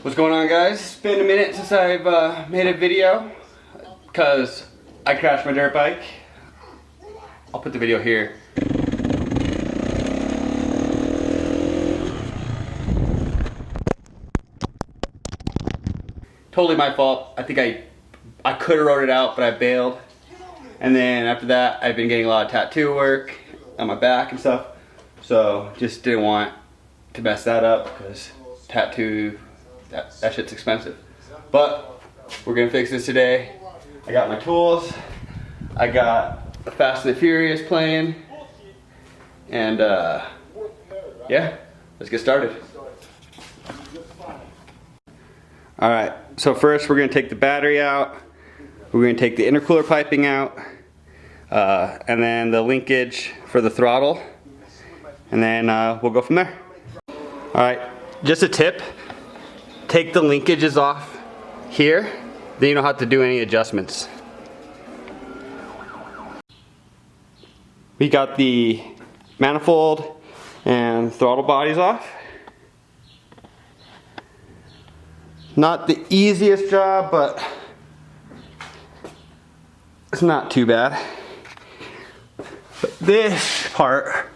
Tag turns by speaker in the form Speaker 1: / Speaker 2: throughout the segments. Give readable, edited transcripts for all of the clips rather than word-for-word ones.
Speaker 1: What's going on, guys? It's been a minute since I've made a video because I crashed my dirt bike. I'll put the video here. Totally my fault. I think I could have wrote it out, but I bailed. And then after that, I've been getting a lot of tattoo work on my back and stuff. So just didn't want to mess that up because tattoo, that shit's expensive. But we're gonna fix this today. I got my tools. I got the Fast and the Furious playing. And yeah, let's get started. All right, so first we're gonna take the battery out. We're gonna take the intercooler piping out. And then the linkage for the throttle. And then we'll go from there. All right, just a tip. Take the linkages off here, then you don't have to do any adjustments. We got the manifold and throttle bodies off. Not the easiest job, but it's not too bad. But this part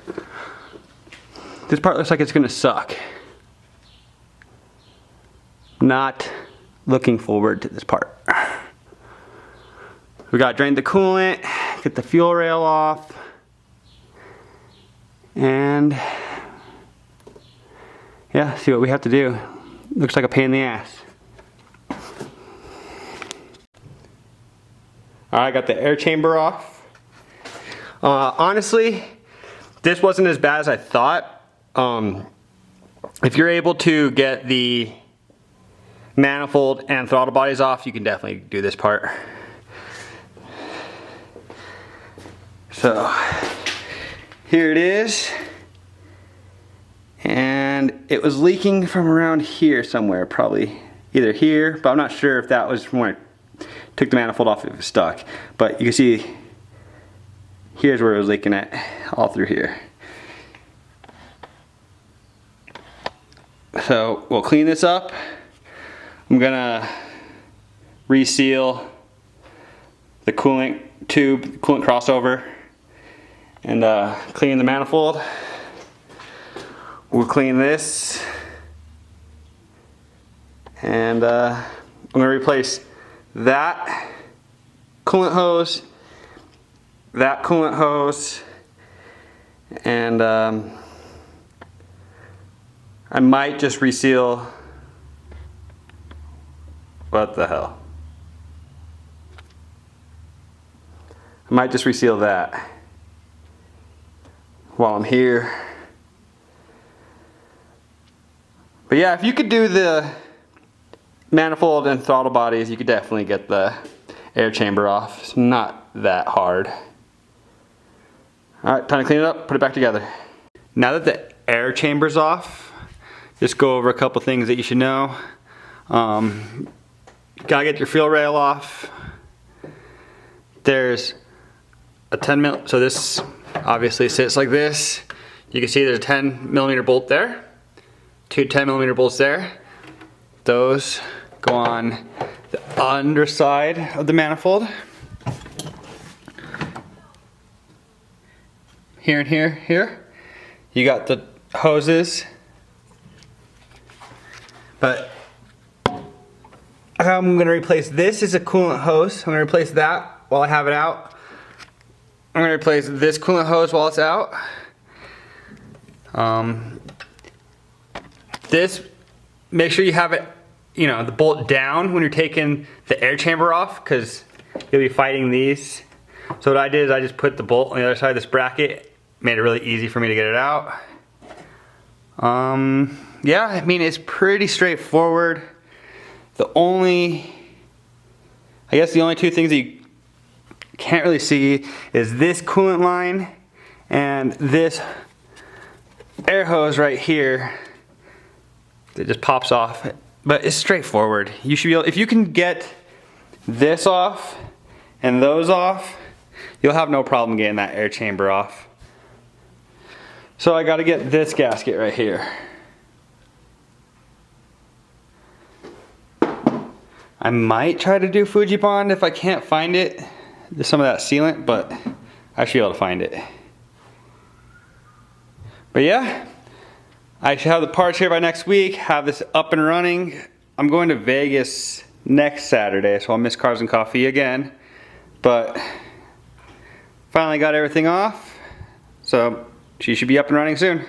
Speaker 1: looks like it's gonna suck. Not looking forward to this part. We got to drain the coolant, get the fuel rail off, and yeah, see what we have to do. Looks like a pain in the ass. All right, got the air chamber off. Honestly, this wasn't as bad as I thought. If you're able to get the manifold and throttle bodies off, you can definitely do this part. So here it is, and it was leaking from around here somewhere, probably either here, but I'm not sure if that was from when I took the manifold off, if it was stuck. But you can see here's where it was leaking at, all through here. So we'll clean this up. I'm gonna reseal the coolant tube, coolant crossover, and clean the manifold. We'll clean this, and I'm gonna replace that coolant hose, that coolant hose, and I might just reseal. What the hell? I might just reseal that while I'm here. But yeah, if you could do the manifold and throttle bodies, you could definitely get the air chamber off. It's not that hard. All right, time to clean it up, put it back together. Now that the air chamber's off, just go over a couple things that you should know. Gotta get your fuel rail off. There's a 10 mil, so this obviously sits like this. You can see there's a 10 millimeter bolt there, two 10 millimeter bolts there. Those go on the underside of the manifold. Here and here. You got the hoses, but I'm gonna replace this as a coolant hose. I'm gonna replace that while I have it out. I'm gonna replace this coolant hose while it's out. This, make sure you have it, you know, the bolt down when you're taking the air chamber off, because you'll be fighting these. So what I did is I just put the bolt on the other side of this bracket, made it really easy for me to get it out. Yeah, I mean, it's pretty straightforward. I guess the only two things that you can't really see is this coolant line and this air hose right here that just pops off. But it's straightforward. You should be able, if you can get this off and those off, you'll have no problem getting that air chamber off. So I gotta get this gasket right here. I might try to do Fuji Bond if I can't find it. There's some of that sealant, but I should be able to find it. But yeah, I should have the parts here by next week, have this up and running. I'm going to Vegas next Saturday, so I'll miss Cars and Coffee again. But finally got everything off, so she should be up and running soon.